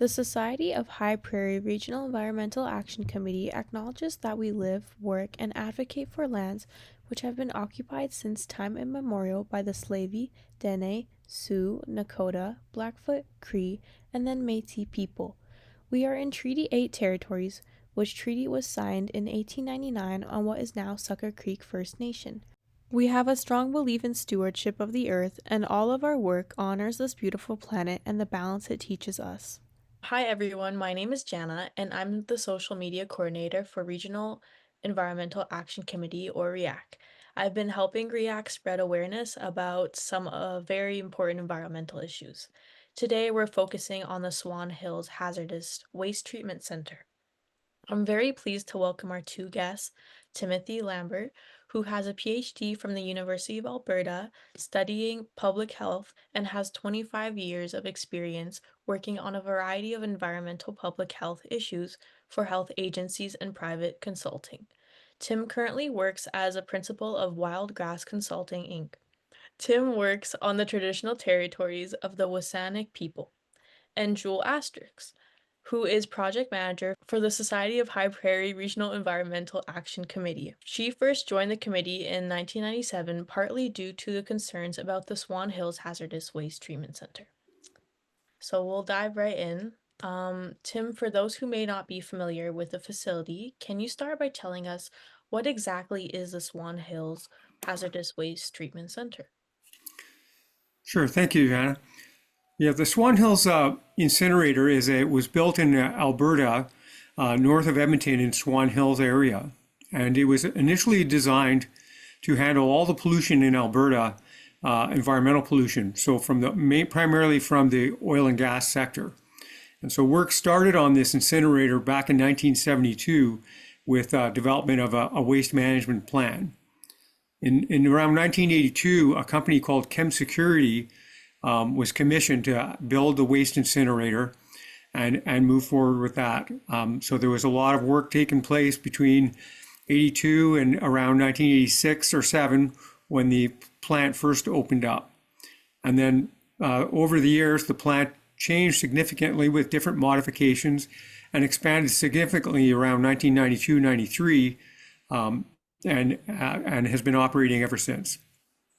The Society of High Prairie Regional Environmental Action Committee acknowledges that we live, work, and advocate for lands which have been occupied since time immemorial by the Slavey, Dene, Sioux, Nakoda, Blackfoot, Cree, and then Métis people. We are in Treaty 8 territories, which treaty was signed in 1899 on what is now Sucker Creek First Nation. We have a strong belief in stewardship of the earth, and all of our work honors this beautiful planet and the balance it teaches us. Hi everyone, my name is Jana and I'm the social media coordinator for Regional Environmental Action Committee or REAC. I've been helping REAC spread awareness about some very important environmental issues. Today we're focusing on the Swan Hills Hazardous Waste Treatment Center. I'm very pleased to welcome our two guests, Timothy Lambert, who has a PhD from the University of Alberta studying public health and has 25 years of experience working on a variety of environmental public health issues for health agencies and private consulting. Tim currently works as a principal of Wild Grass Consulting, Inc. Tim works on the traditional territories of the Wasanic people, and Jule Asterisk, who is project manager for the Society of High Prairie Regional Environmental Action Committee. She first joined the committee in 1997, partly due to the concerns about the Swan Hills Hazardous Waste Treatment Center. So we'll dive right in. Tim, for those who may not be familiar with the facility, can you start by telling us what exactly is the Swan Hills Hazardous Waste Treatment Center? Sure, thank you, Hannah. Yeah, the Swan Hills incinerator was built in Alberta, north of Edmonton in Swan Hills area, and it was initially designed to handle all the pollution in Alberta, environmental pollution. So primarily from the oil and gas sector, and so work started on this incinerator back in 1972 with development of a waste management plan. In around 1982, a company called Chem Security was commissioned to build the waste incinerator and move forward with that. So there was a lot of work taking place between 82 and around 1986 or 7 when the plant first opened up. And then over the years, the plant changed significantly with different modifications and expanded significantly around 1992-93 and has been operating ever since.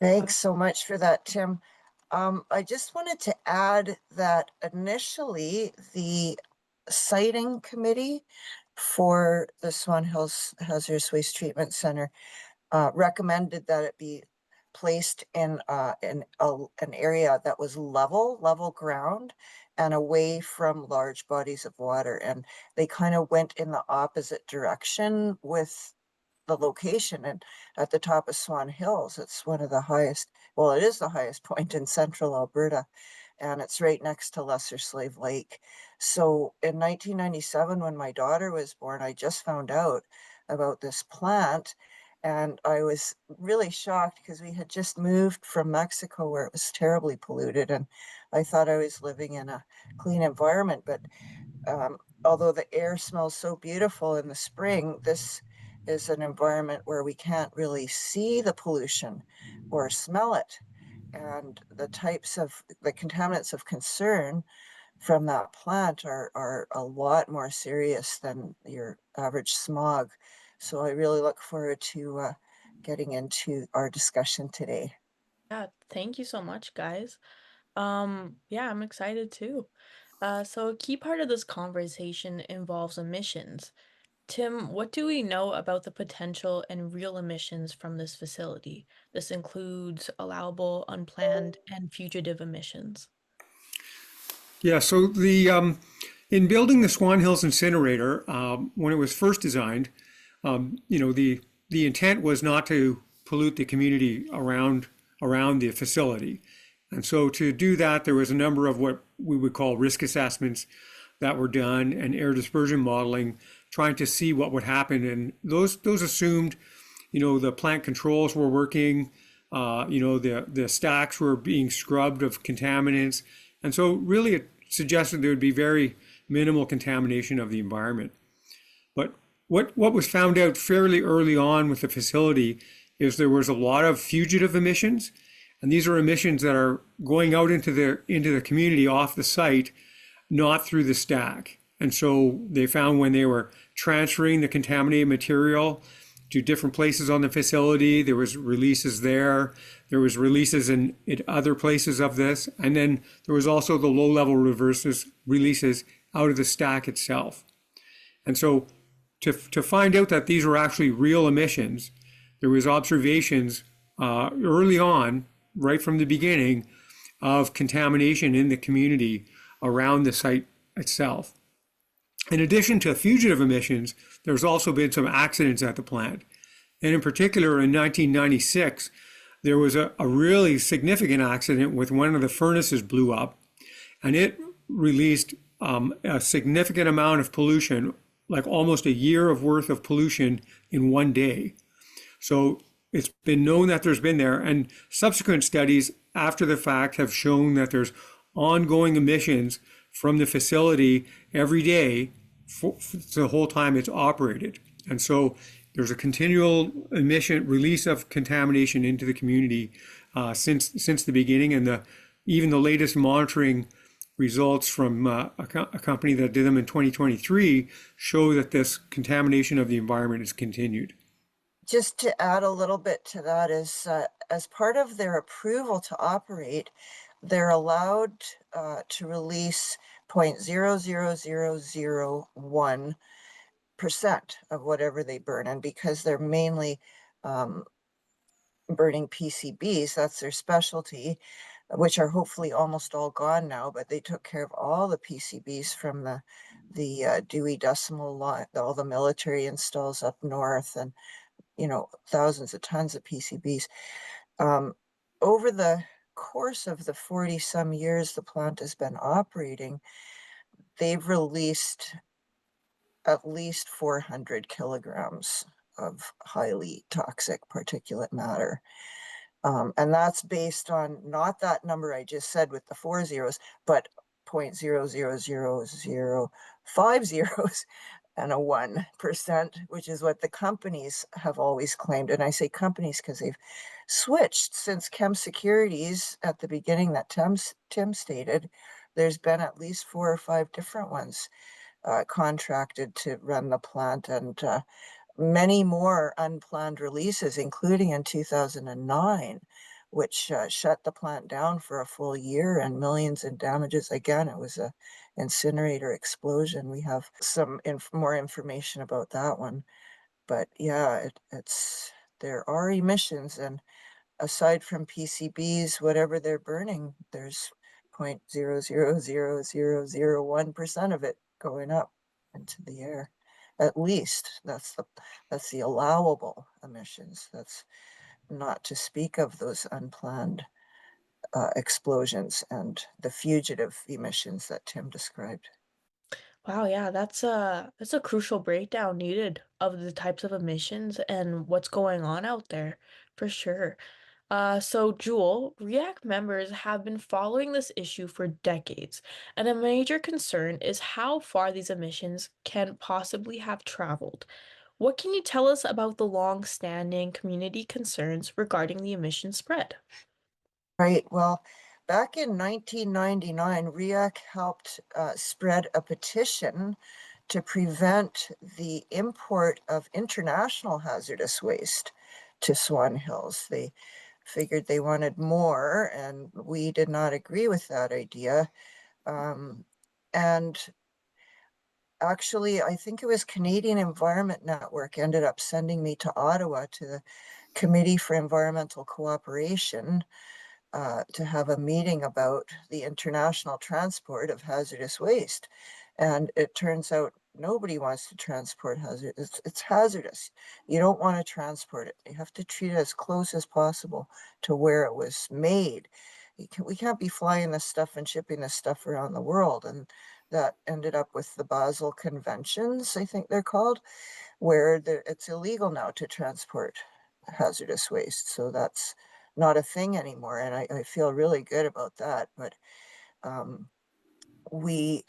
Thanks so much for that, Tim. I just wanted to add that initially the siting committee for the Swan Hills Hazardous Waste Treatment Center recommended that it be placed in an area that was level ground and away from large bodies of water. And they kind of went in the opposite direction with the location. And at the top of Swan Hills, it's one of the highest, well, it is the highest point in central Alberta, and it's right next to Lesser Slave Lake. So in 1997, when my daughter was born, I just found out about this plant, and I was really shocked because we had just moved from Mexico where it was terribly polluted, and I thought I was living in a clean environment. But although the air smells so beautiful in the spring, this is an environment where we can't really see the pollution or smell it. And the contaminants of concern from that plant are a lot more serious than your average smog. So I really look forward to getting into our discussion today. Yeah, thank you so much, guys. Yeah, I'm excited too. So a key part of this conversation involves emissions. Tim, what do we know about the potential and real emissions from this facility? This includes allowable, unplanned, and fugitive emissions. Yeah, so in building the Swan Hills incinerator, when it was first designed, the intent was not to pollute the community around the facility. And so to do that, there was a number of what we would call risk assessments that were done and air dispersion modeling, trying to see what would happen. And those assumed, the plant controls were working, the stacks were being scrubbed of contaminants. And so really it suggested there would be very minimal contamination of the environment. But what was found out fairly early on with the facility is there was a lot of fugitive emissions. And these are emissions that are going out into the community off the site not through the stack. And so they found when they were transferring the contaminated material to different places on the facility, there was releases there. There was releases in other places of this. And then there was also the low-level releases out of the stack itself. And so to find out that these were actually real emissions, there was observations early on, right from the beginning, of contamination in the community around the site itself. In addition to fugitive emissions, there's also been some accidents at the plant. And in particular, in 1996, there was a really significant accident with one of the furnaces blew up, and it released a significant amount of pollution, like almost a year of worth of pollution in one day. So it's been known that there's been there, and subsequent studies after the fact have shown that there's ongoing emissions from the facility every day for the whole time it's operated. And so there's a continual release of contamination into the community since the beginning, and even the latest monitoring results from a company that did them in 2023 show that this contamination of the environment has continued. Just to add a little bit to that is, as part of their approval to operate, they're allowed to release 0.00001% of whatever they burn. And because they're mainly burning PCBs, that's their specialty, which are hopefully almost all gone now, but they took care of all the PCBs from the Dewey Decimal line, all the military installs up north, and thousands of tons of PCBs. Over the course of the 40 some years the plant has been operating, they've released at least 400 kilograms of highly toxic particulate matter. And that's based on not that number I just said with the 4 zeros, but 0.00005 zeros and a 1%, which is what the companies have always claimed. And I say companies because they've switched since Chem Securities at the beginning that Tim stated. There's been at least 4 or 5 different ones contracted to run the plant, and many more unplanned releases, including in 2009, which shut the plant down for a full year and millions in damages. Again, it was a incinerator explosion. We have some more information about that one. But yeah, there are emissions, and aside from PCBs, whatever they're burning, there's 0.00001% of it going up into the air. At least that's the allowable emissions. That's not to speak of those unplanned explosions and the fugitive emissions that Tim described. Wow, yeah, that's a crucial breakdown needed of the types of emissions and what's going on out there, for sure. So Jule, REAC members have been following this issue for decades, and a major concern is how far these emissions can possibly have traveled. What can you tell us about the long-standing community concerns regarding the emission spread? Right. Well, back in 1999, REAC helped spread a petition to prevent the import of international hazardous waste to Swan Hills. They figured they wanted more, and we did not agree with that idea. And actually, I think it was Canadian Environment Network ended up sending me to Ottawa to the Committee for Environmental Cooperation to have a meeting about the international transport of hazardous waste. And it turns out nobody wants to transport hazardous. It's hazardous. You don't want to transport it. You have to treat it as close as possible to where it was made. We can't be flying this stuff and shipping this stuff around the world. And that ended up with the Basel Conventions, I think they're called, where it's illegal now to transport hazardous waste. So that's not a thing anymore. And I feel really good about that. But we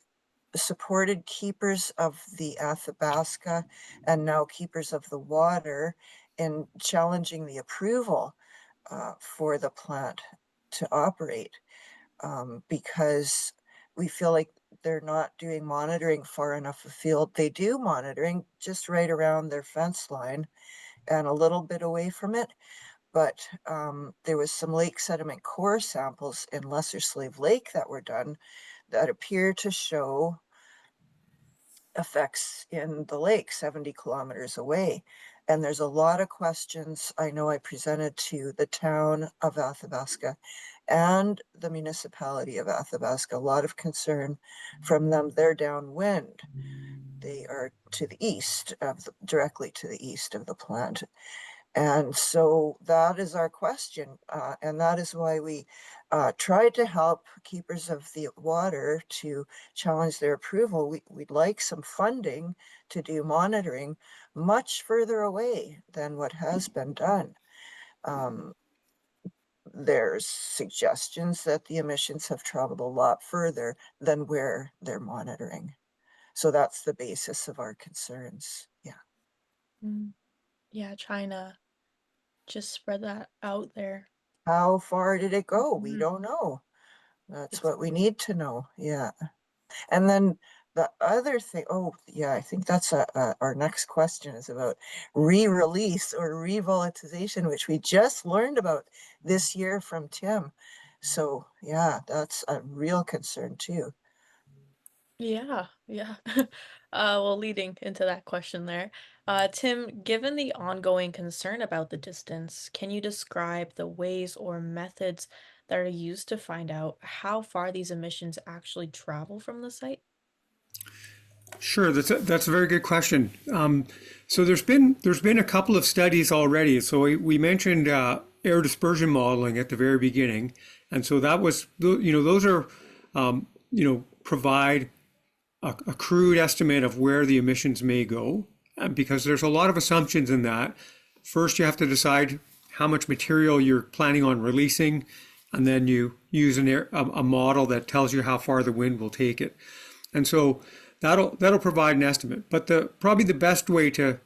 supported keepers of the Athabasca and now keepers of the water in challenging the approval for the plant to operate, because we feel like they're not doing monitoring far enough afield. They do monitoring just right around their fence line and a little bit away from it. But there was some lake sediment core samples in Lesser Slave Lake that were done that appear to show effects in the lake 70 kilometers away. And there's a lot of questions. I know I presented to the town of Athabasca and the municipality of Athabasca, a lot of concern from them. They're downwind. They are to the east of directly to the east of the plant. And so that is our question. And that is why we tried to help keepers of the water to challenge their approval. We'd like some funding to do monitoring much further away than what has been done. There's suggestions that the emissions have traveled a lot further than where they're monitoring. So that's the basis of our concerns. Yeah. Yeah, trying to just spread that out there. How far did it go? We don't know. That's what we need to know. Yeah. And then the other thing, oh, yeah, I think that's our next question is about re-release or revolatilization, which we just learned about this year from Tim. So, yeah, that's a real concern too. Yeah, yeah. Well, leading into that question there, Tim, given the ongoing concern about the distance, can you describe the ways or methods that are used to find out how far these emissions actually travel from the site? Sure, that's a very good question. So there's been a couple of studies already. So we mentioned air dispersion modeling at the very beginning, and so that was those are provide a crude estimate of where the emissions may go, because there's a lot of assumptions in that. First, you have to decide how much material you're planning on releasing, and then you use a model that tells you how far the wind will take it. And so that'll provide an estimate. But probably the best way to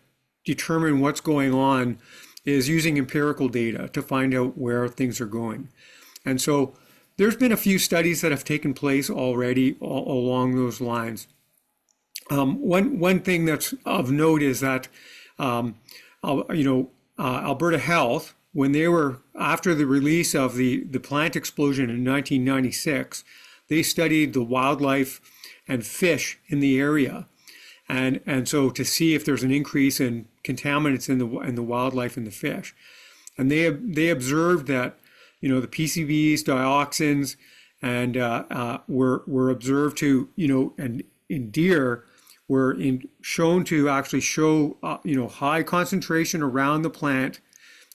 determine what's going on is using empirical data to find out where things are going. And so there's been a few studies that have taken place already along those lines. One thing that's of note is that Alberta Health, when they were after the release of the plant explosion in 1996, they studied the wildlife and fish in the area, and so to see if there's an increase in contaminants in the wildlife and the fish, and they observed that the PCBs, dioxins, and were observed to and in deer were shown to actually show high concentration around the plant,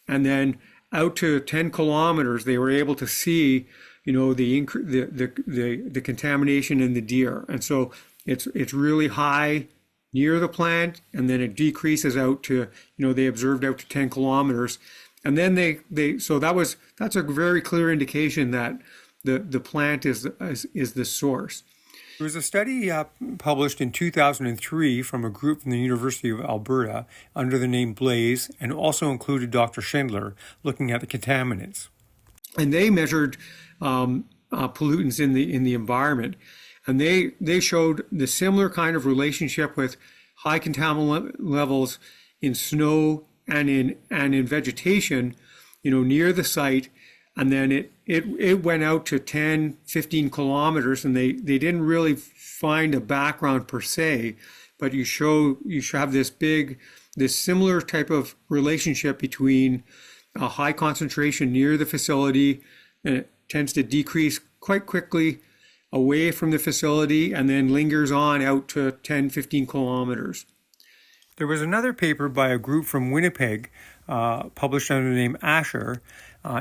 and then out to 10 kilometers they were able to see the contamination in the deer. And so it's really high near the plant, and then it decreases out to they observed out to 10 kilometers. And then that's a very clear indication that the plant is the source. There was a study published in 2003 from a group from the University of Alberta under the name Blaze, and also included Dr. Schindler, looking at the contaminants. And they measured pollutants in the environment, and they showed the similar kind of relationship with high contaminant levels in snow and in vegetation, near the site. And then it went out to 10, 15 kilometers, and they didn't really find a background per se, but you have this similar type of relationship between a high concentration near the facility, and it tends to decrease quite quickly away from the facility and then lingers on out to 10, 15 kilometers. There was another paper by a group from Winnipeg published under the name Asher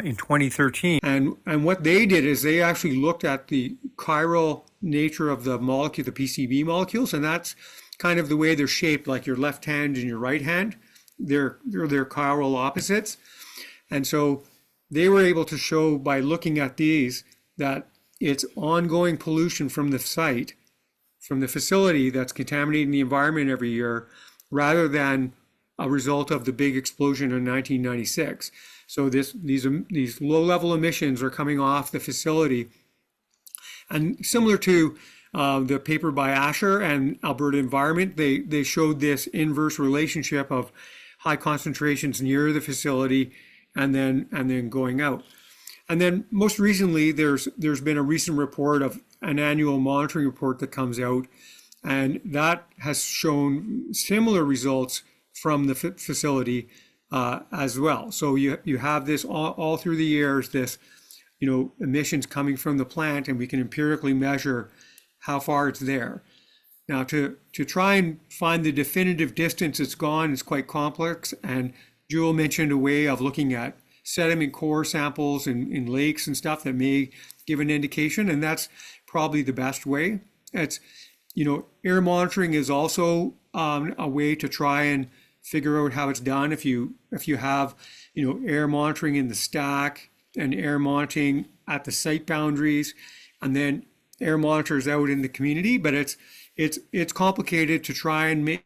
in 2013. And what they did is they actually looked at the chiral nature of the molecule, the PCB molecules, and that's kind of the way they're shaped, like your left hand and your right hand. They're chiral opposites. And so they were able to show by looking at these that it's ongoing pollution from the site, from the facility that's contaminating the environment every year, rather than a result of the big explosion in 1996. So these low-level emissions are coming off the facility. And similar to the paper by Asher and Alberta Environment, they showed this inverse relationship of high concentrations near the facility and then going out. And then most recently, there's been a recent report of an annual monitoring report that comes out, and that has shown similar results from the facility as well. So you have this all through the years, this emissions coming from the plant, and we can empirically measure how far it's there. Now, to try and find the definitive distance it's gone is quite complex, and Jule mentioned a way of looking at sediment core samples in lakes and stuff that may give an indication, and that's probably the best way. It's, air monitoring is also a way to try and figure out how it's done. If you have, air monitoring in the stack and air monitoring at the site boundaries, and then air monitors out in the community, but it's complicated to try and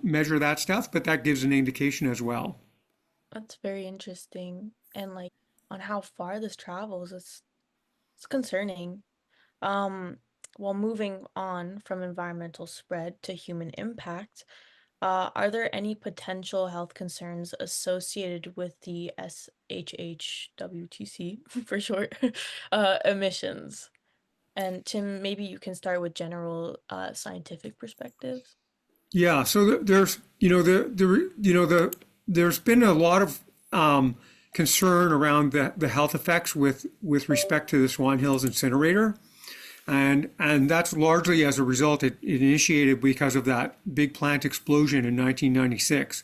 measure that stuff, but that gives an indication as well. That's very interesting. And like on how far this travels, it's concerning. Um, while moving on from environmental spread to human impact, are there any potential health concerns associated with the SHHWTC for short emissions? And Tim, maybe you can start with general scientific perspectives. Yeah, so there's there's been a lot of concern around the health effects with respect to the Swan Hills incinerator, and that's largely as a result it initiated because of that big plant explosion in 1996,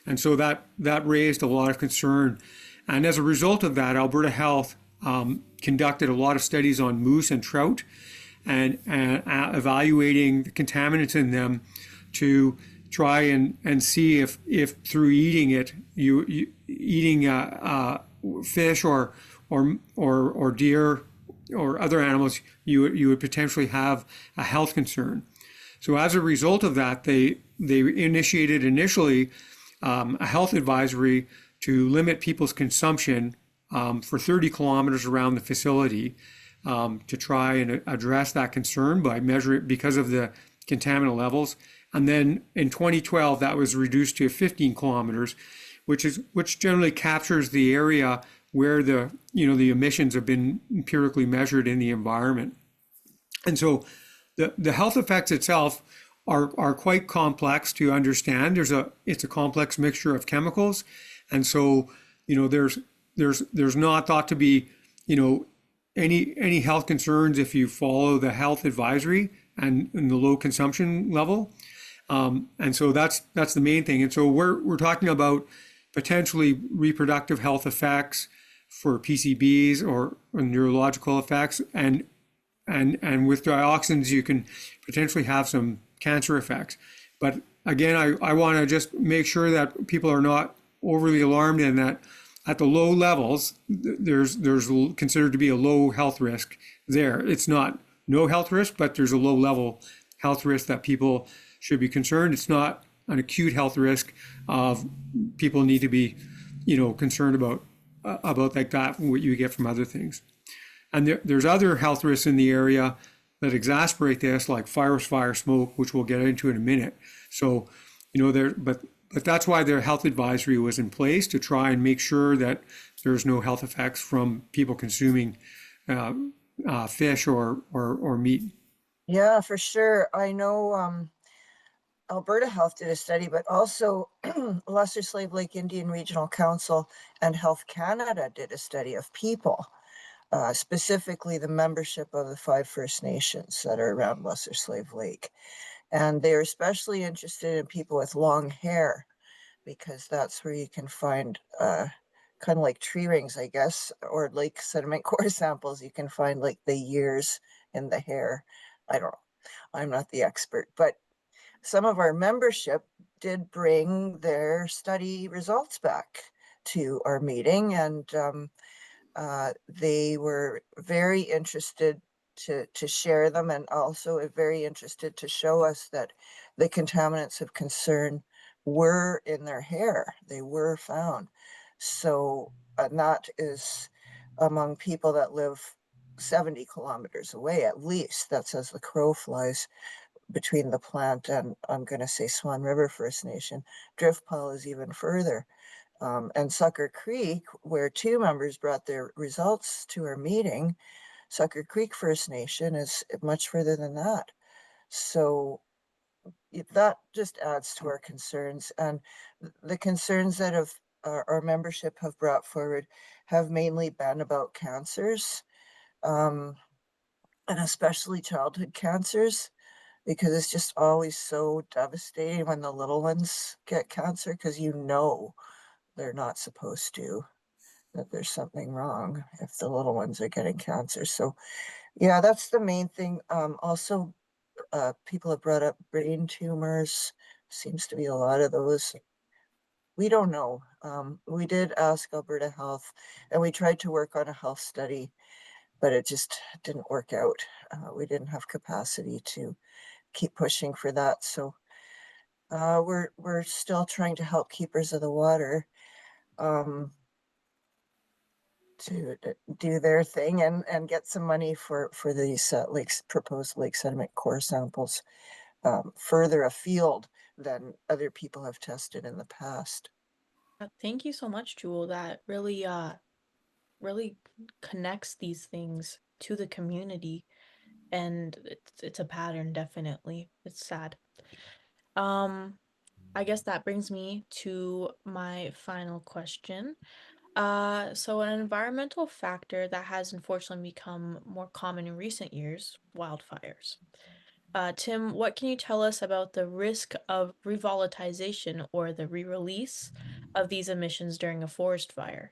and so that raised a lot of concern, and as a result of that, Alberta Health conducted a lot of studies on moose and trout, and evaluating the contaminants in them to try and see if through eating it, eating fish or deer or other animals, you would potentially have a health concern. So as a result of that, they initiated initially a health advisory to limit people's consumption for 30 kilometers around the facility, to try and address that concern by measuring because of the contaminant levels. And then in 2012, that was reduced to 15 kilometers, which generally captures the area where the emissions have been empirically measured in the environment. And so the health effects itself are quite complex to understand. It's a complex mixture of chemicals, and so there's not thought to be any health concerns if you follow the health advisory and the low consumption level. And so that's the main thing. And so we're talking about potentially reproductive health effects for PCBs or neurological effects, and with dioxins you can potentially have some cancer effects. But again, I want to just make sure that people are not overly alarmed, and that at the low levels there's considered to be a low health risk there. It's not no health risk, but there's a low level health risk that people should be concerned. It's not an acute health risk of people need to be, concerned about like that, what you get from other things. And there's other health risks in the area that exacerbate this, like forest fire smoke, which we'll get into in a minute. So, but that's why their health advisory was in place, to try and make sure that there's no health effects from people consuming fish or meat. Yeah, for sure. I know Alberta Health did a study, but also Lesser Slave Lake Indian Regional Council and Health Canada did a study of people, specifically the membership of the 5 First Nations that are around Lesser Slave Lake. And they're especially interested in people with long hair, because that's where you can find kind of like tree rings, I guess, or like sediment core samples. You can find like the years in the hair. I don't know. I'm not the expert, but some of our membership did bring their study results back to our meeting, and they were very interested to share them, and also very interested to show us that the contaminants of concern were in their hair. They were found. So that is among people that live 70 kilometers away at least. That's as the crow flies between the plant and, I'm going to say, Swan River First Nation. Drift pile is even further. And Sucker Creek, where 2 members brought their results to our meeting, Sucker Creek First Nation is much further than that. So that just adds to our concerns. And the concerns that our membership have brought forward have mainly been about cancers, and especially childhood cancers, because it's just always so devastating when the little ones get cancer, because they're not supposed to, that there's something wrong if the little ones are getting cancer. So yeah, that's the main thing. Also, people have brought up brain tumors. Seems to be a lot of those. We don't know. We did ask Alberta Health, and we tried to work on a health study, but it just didn't work out. We didn't have capacity to keep pushing for that. So we're still trying to help keepers of the water to do their thing and get some money for these proposed lake sediment core samples further afield than other people have tested in the past. Thank you so much, Jule. That really connects these things to the community, and it's a pattern, definitely. It's sad. I guess that brings me to my final question. So an environmental factor that has unfortunately become more common in recent years, wildfires. Tim, what can you tell us about the risk of revolatilization or the re-release of these emissions during a forest fire?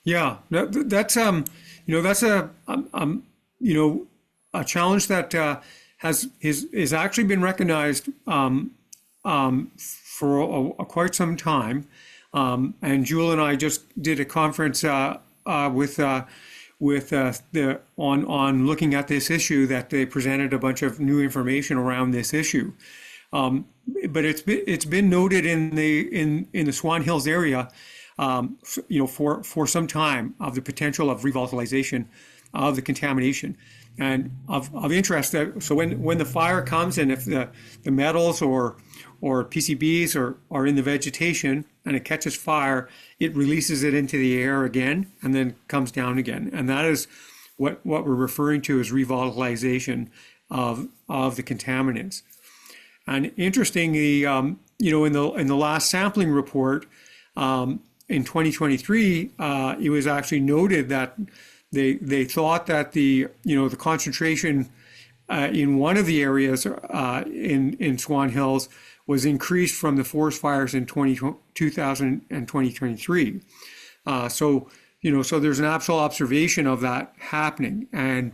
Yeah, that's that's you know a challenge that has is actually been recognized for quite some time. And Jule and I just did a conference with the on looking at this issue, that they presented a bunch of new information around this issue. But it's been noted in the Swan Hills area, for some time, of the potential of revolatilization of the contamination. And of interest, so when the fire comes, and if the metals or PCBs are in the vegetation and it catches fire, it releases it into the air again and then comes down again. And that is what we're referring to as revolatilization of the contaminants. And interestingly, in the last sampling report in 2023, it was actually noted that they thought that the concentration in one of the areas in Swan Hills was increased from the forest fires in 2000 and 2023. So there's an actual observation of that happening, and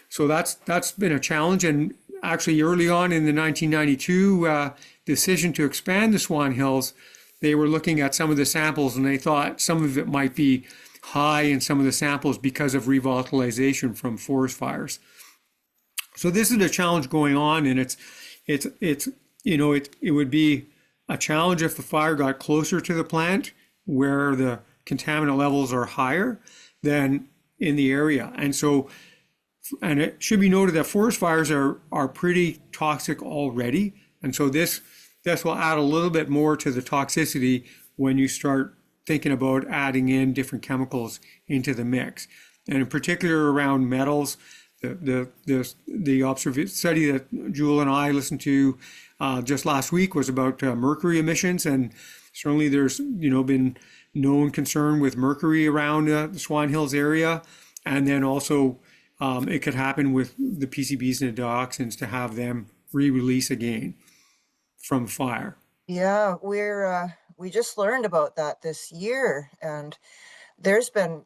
so that's been a challenge. And actually, early on in the 1992 decision to expand the Swan Hills, they were looking at some of the samples, and they thought some of it might be high in some of the samples because of revolatilization from forest fires. So this is a challenge going on, and it would be a challenge if the fire got closer to the plant where the contaminant levels are higher than in the area. And it should be noted that forest fires are pretty toxic already. And so this will add a little bit more to the toxicity when you start thinking about adding in different chemicals into the mix. And in particular around metals, the study that Jule and I listened to just last week was about mercury emissions, and certainly there's been known concern with mercury around the Swan Hills area, and then also it could happen with the PCBs and the dioxins to have them re-release again from fire. Yeah, we just learned about that this year, and there's been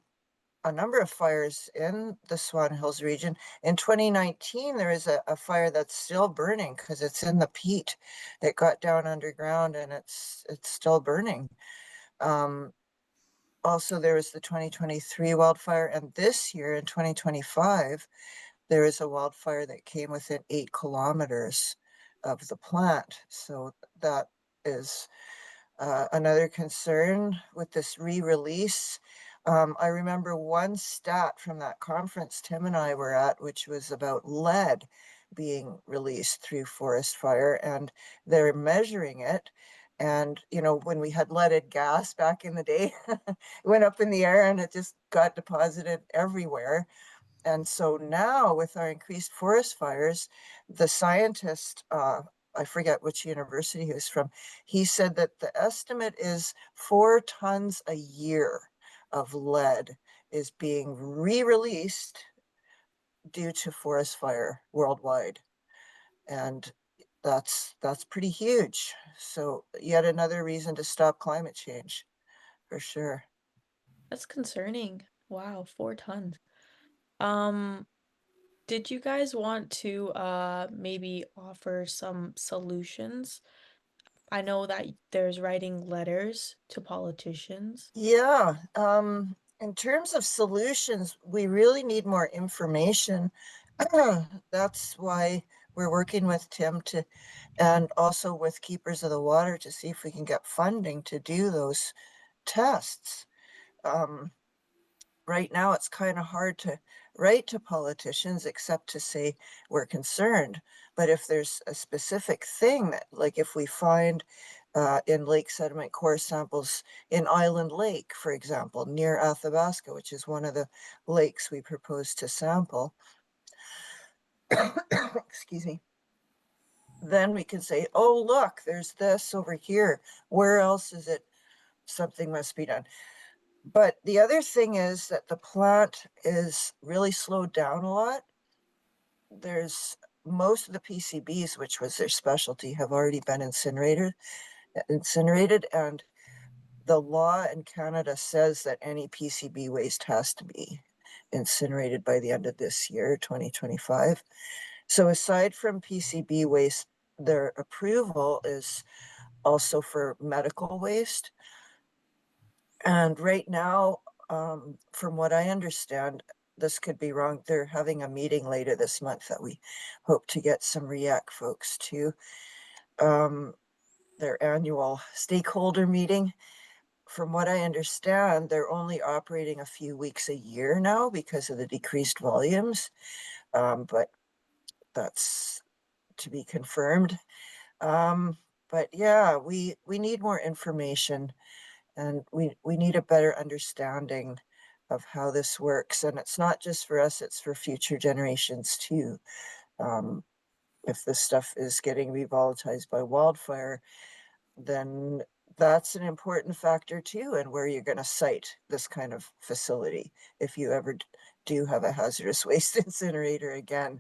a number of fires in the Swan Hills region. In 2019, there is a fire that's still burning because it's in the peat. It got down underground and it's still burning. Also, there was the 2023 wildfire, and this year in 2025, there is a wildfire that came within 8 kilometers of the plant. So that is another concern with this re-release. I remember one stat from that conference Tim and I were at, which was about lead being released through forest fire, and they're measuring it. And, you know, when we had leaded gas back in the day, it went up in the air and it just got deposited everywhere. And so now with our increased forest fires, the scientist, I forget which university he was from, he said that the estimate is 4 tons a year of lead is being re-released due to forest fire worldwide. And that's pretty huge. So yet another reason to stop climate change, for sure. That's concerning. Wow, 4 tons. Um, did you guys want to maybe offer some solutions? I know that there's writing letters to politicians. Yeah, in terms of solutions, we really need more information. That's why we're working with Tim to, and also with Keepers of the Water to see if we can get funding to do those tests. Right now, it's kind of hard to write to politicians except to say we're concerned. But if there's a specific thing that, like if we find in lake sediment core samples in Island Lake, for example, near Athabasca, which is one of the lakes we propose to sample, excuse me, then we can say, oh, look, there's this over here. Where else is it? Something must be done. But the other thing is that the plant is really slowed down a lot. There's most of the PCBs, which was their specialty, have already been incinerated, and the law in Canada says that any PCB waste has to be incinerated by the end of this year, 2025. So aside from PCB waste, their approval is also for medical waste. And right now, from what I understand, this could be wrong. They're having a meeting later this month that we hope to get some REAC folks to. Their annual stakeholder meeting. From what I understand, they're only operating a few weeks a year now because of the decreased volumes, but that's to be confirmed. But yeah, we need more information, and we need a better understanding of how this works. And it's not just for us, it's for future generations too. If this stuff is getting revolatilized by wildfire, then that's an important factor too, and where you're going to site this kind of facility if you ever do have a hazardous waste incinerator again.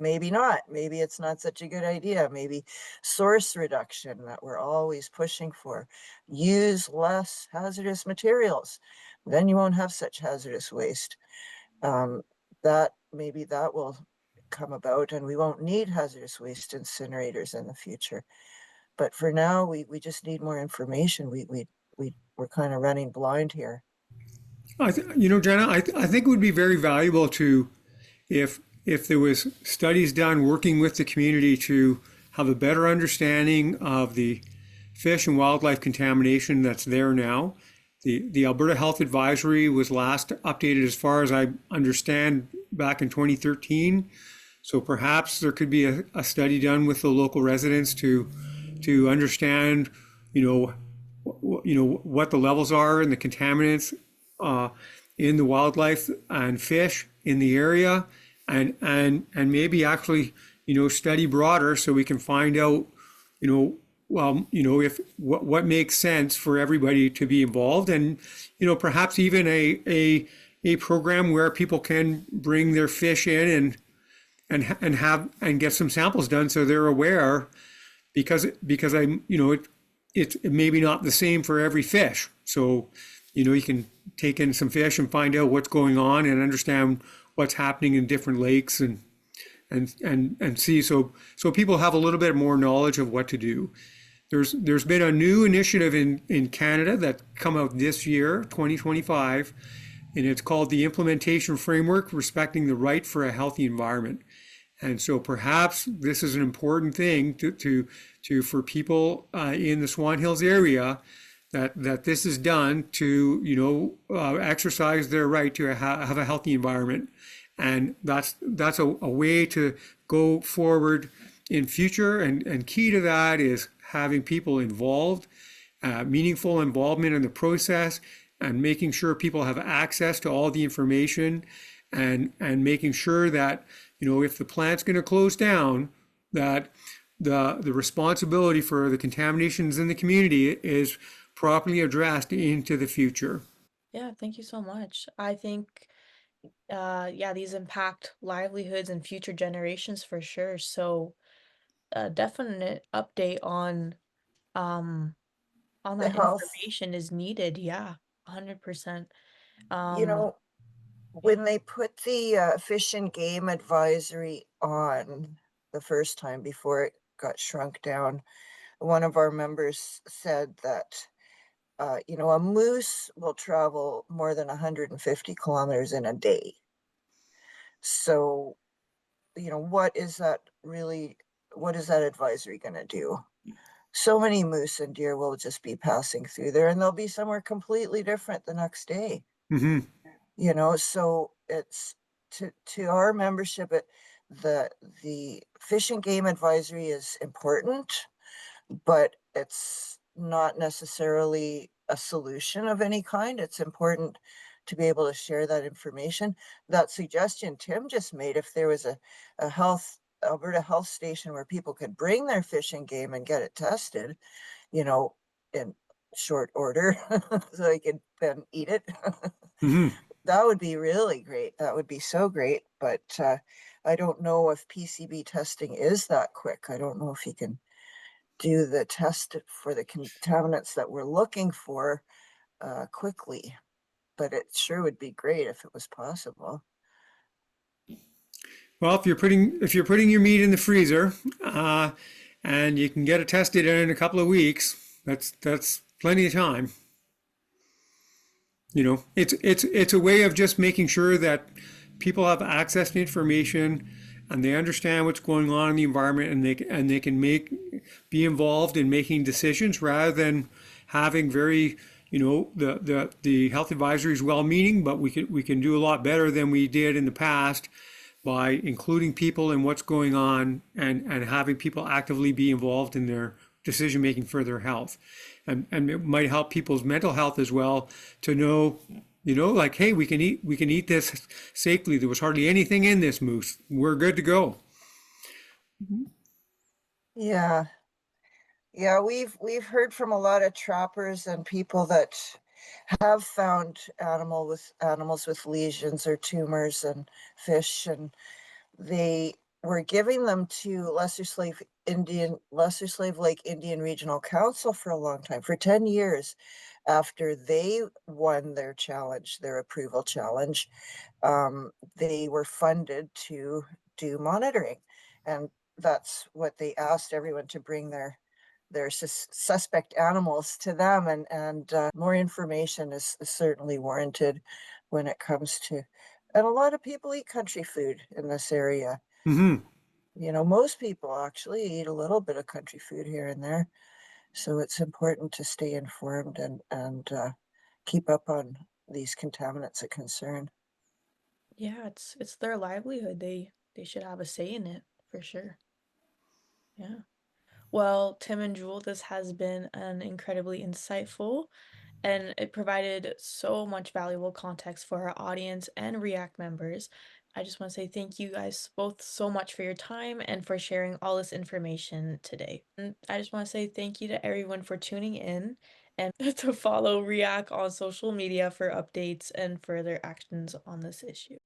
Maybe not. Maybe it's not such a good idea. Maybe source reduction that we're always pushing for. Use less hazardous materials. Then you won't have such hazardous waste. That maybe that will come about, and we won't need hazardous waste incinerators in the future. But for now, we just need more information. We're kind of running blind here. Jenna, I think it would be very valuable to, if there was studies done working with the community to have a better understanding of the fish and wildlife contamination that's there now. The Alberta Health Advisory was last updated, as far as I understand, back in 2013. So perhaps there could be a study done with the local residents to understand, what the levels are and the contaminants in the wildlife and fish in the area, and maybe actually, study broader so we can find out, if what makes sense for everybody to be involved, and perhaps even a program where people can bring their fish in and get some samples done so they're aware, because it's maybe not the same for every fish. So you can take in some fish and find out what's going on and understand what's happening in different lakes and see, so people have a little bit more knowledge of what to do. There's been a new initiative in Canada that come out this year, 2025, and it's called the Implementation Framework Respecting the Right for a Healthy Environment. And so perhaps this is an important thing to for people in the Swan Hills area, that this is done to, exercise their right to have a healthy environment. And that's a way to go forward in future. And key to that is having people involved, meaningful involvement in the process, and making sure people have access to all the information, and making sure that, if the plant's going to close down, that the responsibility for the contaminations in the community is properly addressed into the future. Yeah, thank you so much. I think, yeah, these impact livelihoods and future generations for sure. So, a definite update um, on The that health, information is needed. Yeah, 100%. you Um, know, when they put the fish and game advisory on the first time before it got shrunk down, one of our members said that a moose will travel more than 150 kilometers in a day. So, what is that really? What is that advisory going to do? So many moose and deer will just be passing through there, and they'll be somewhere completely different the next day. Mm-hmm. So it's to our membership, the fish and game advisory is important, but it's not necessarily a solution of any kind. It's important to be able to share that information. That suggestion Tim just made, if there was a Alberta health station where people could bring their fish and game and get it tested, you know, in short order, so they could then eat it. Mm-hmm. That would be really great. That would be so great. But I don't know if PCB testing is that quick. I don't know if you can do the test for the contaminants that we're looking for quickly, but it sure would be great if it was possible. Well, if you're putting your meat in the freezer, and you can get it tested in a couple of weeks, that's plenty of time. It's a way of just making sure that people have access to information, and they understand what's going on in the environment, and they can be involved in making decisions, rather than having very, the health advisory is well meaning, but we can do a lot better than we did in the past by including people in what's going on, and having people actively be involved in their decision making for their health. And it might help people's mental health as well, to know, like, hey, we can eat this safely. There was hardly anything in this moose. We're good to go. Yeah, yeah, we've heard from a lot of trappers and people that have found animals with lesions or tumors and fish, and they were giving them to Lesser Slave Lake Indian Regional Council for a long time, for 10 years after they won their approval challenge. They were funded to do monitoring, and that's what they asked everyone to bring their suspect animals to them, and more information is certainly warranted when it comes to, and a lot of people eat country food in this area. Mm-hmm. Most people actually eat a little bit of country food here and there, so it's important to stay informed and keep up on these contaminants of concern. yeah, it's their livelihood. They should have a say in it for sure. Yeah. Well, Tim and Jule, this has been an incredibly insightful, and it provided so much valuable context for our audience and REACT members. I just want to say thank you guys both so much for your time and for sharing all this information today. And I just want to say thank you to everyone for tuning in, and to follow REACT on social media for updates and further actions on this issue.